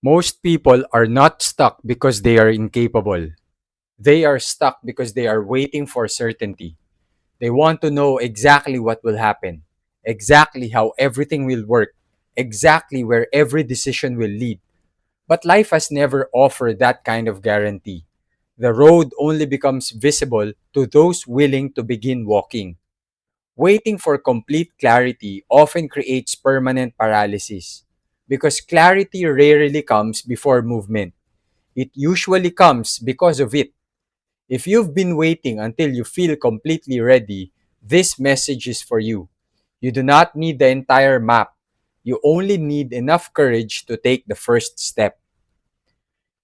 Most people are not stuck because they are incapable. They are stuck because they are waiting for certainty. They want to know exactly what will happen, exactly how everything will work, exactly where every decision will lead. But life has never offered that kind of guarantee. The road only becomes visible to those willing to begin walking. Waiting for complete clarity often creates permanent paralysis because clarity rarely comes before movement. It usually comes because of it. If you've been waiting until you feel completely ready, this message is for you. You do not need the entire map. You only need enough courage to take the first step.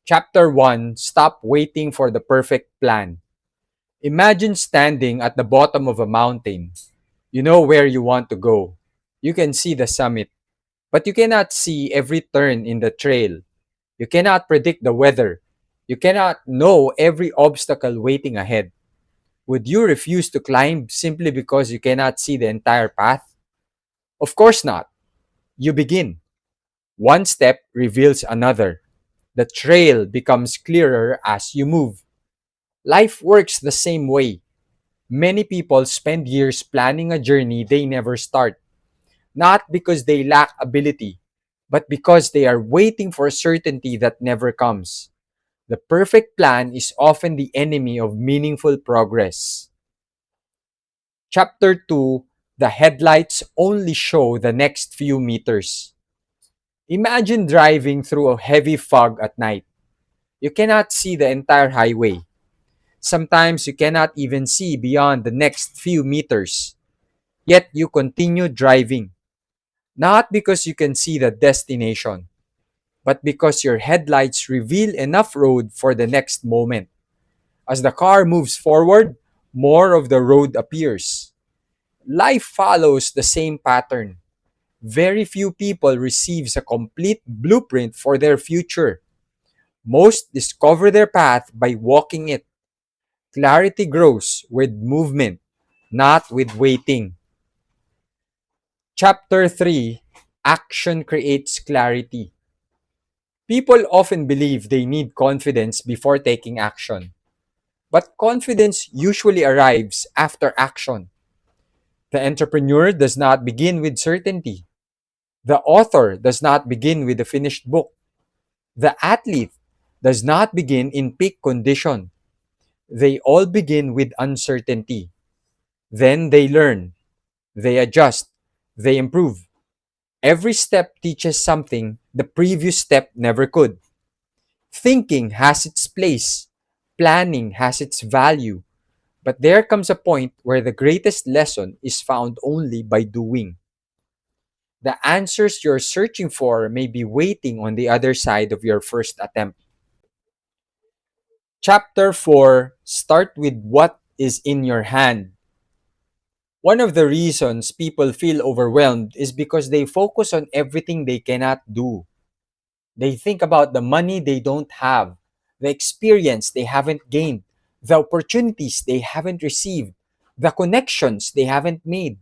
Chapter 1: Stop waiting for the perfect plan. Imagine standing at the bottom of a mountain. You know where you want to go. You can see the summit, but you cannot see every turn in the trail. You cannot predict the weather. You cannot know every obstacle waiting ahead. Would you refuse to climb simply because you cannot see the entire path? Of course not. You begin. One step reveals another. The trail becomes clearer as you move. Life works the same way. Many people spend years planning a journey they never start, not because they lack ability, but because they are waiting for certainty that never comes. The perfect plan is often the enemy of meaningful progress. Chapter 2: The headlights only show the next few meters. Imagine driving through a heavy fog at night. You cannot see the entire highway. Sometimes you cannot even see beyond the next few meters. Yet you continue driving, not because you can see the destination, but because your headlights reveal enough road for the next moment. As the car moves forward, more of the road appears. Life follows the same pattern. Very few people receives a complete blueprint for their future. Most discover their path by walking it. Clarity grows with movement, not with waiting. Chapter 3: Action creates clarity. People often believe they need confidence before taking action, but confidence usually arrives after action. The entrepreneur does not begin with certainty. The author does not begin with a finished book. The athlete does not begin in peak condition. They all begin with uncertainty. Then they learn, they adjust, they improve. Every step teaches something the previous step never could. Thinking has its place, planning has its value, but there comes a point where the greatest lesson is found only by doing. The answers you're searching for may be waiting on the other side of your first attempt. Chapter 4: Start with what is in your hand. One of the reasons people feel overwhelmed is because they focus on everything they cannot do. They think about the money they don't have, the experience they haven't gained, the opportunities they haven't received, the connections they haven't made.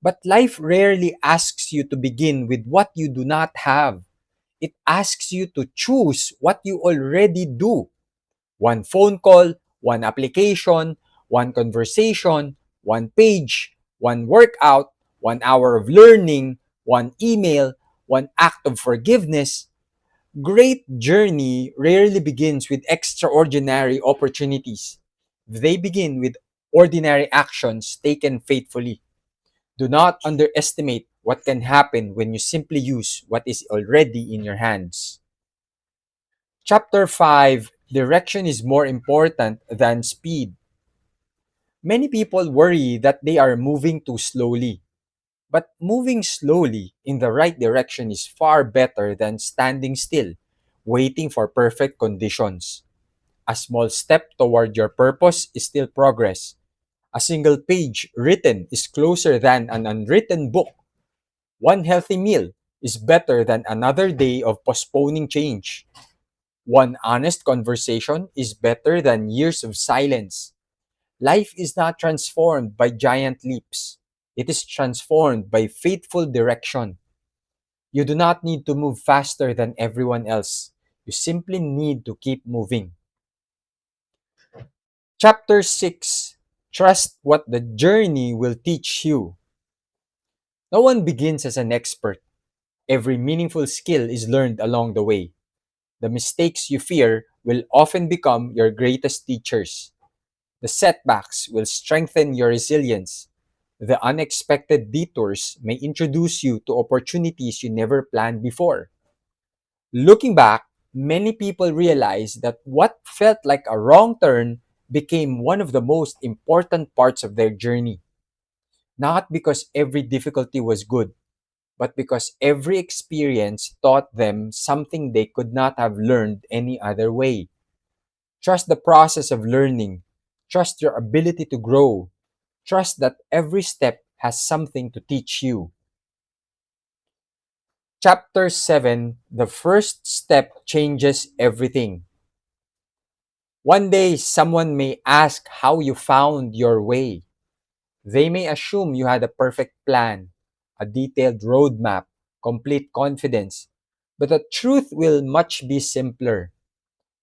But life rarely asks you to begin with what you do not have. It asks you to choose what you already do. One phone call, one application, one conversation, one page, one workout, 1 hour of learning, one email, one act of forgiveness. Great journey rarely begins with extraordinary opportunities. They begin with ordinary actions taken faithfully. Do not underestimate what can happen when you simply use what is already in your hands. Chapter 5: Direction is more important than speed. Many people worry that they are moving too slowly. But moving slowly in the right direction is far better than standing still, waiting for perfect conditions. A small step toward your purpose is still progress. A single page written is closer than an unwritten book. One healthy meal is better than another day of postponing change. One honest conversation is better than years of silence. Life is not transformed by giant leaps. It is transformed by faithful direction. You do not need to move faster than everyone else. You simply need to keep moving. Chapter 6. Trust what the journey will teach you. No one begins as an expert. Every meaningful skill is learned along the way. The mistakes you fear will often become your greatest teachers. The setbacks will strengthen your resilience. The unexpected detours may introduce you to opportunities you never planned before. Looking back, many people realize that what felt like a wrong turn became one of the most important parts of their journey. Not because every difficulty was good, but because every experience taught them something they could not have learned any other way. Trust the process of learning. Trust your ability to grow. Trust that every step has something to teach you. Chapter 7. The first step changes everything. One day, someone may ask how you found your way. They may assume you had a perfect plan, a detailed roadmap, complete confidence. But the truth will much be simpler.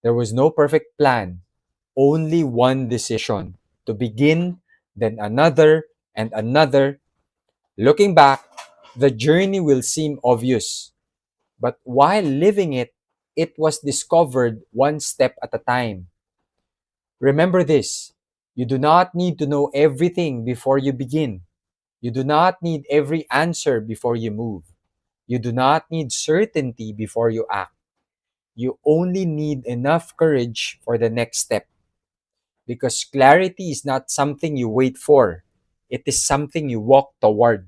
There was no perfect plan, only one decision to begin, then another and another. Looking back, the journey will seem obvious. But while living it, it was discovered one step at a time. Remember this: you do not need to know everything before you begin. You do not need every answer before you move. You do not need certainty before you act. You only need enough courage for the next step. Because clarity is not something you wait for, it is something you walk toward.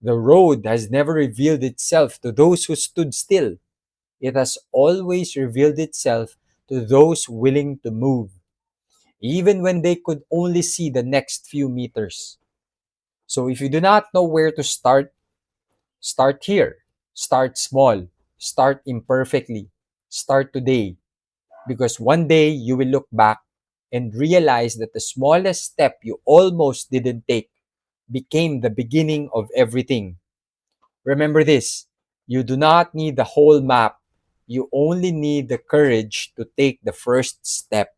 The road has never revealed itself to those who stood still. It has always revealed itself to those willing to move, even when they could only see the next few meters. So if you do not know where to start, start here. Start small. Start imperfectly. Start today. Because one day you will look back and realize that the smallest step you almost didn't take became the beginning of everything. Remember this: you do not need the whole map, you only need the courage to take the first step.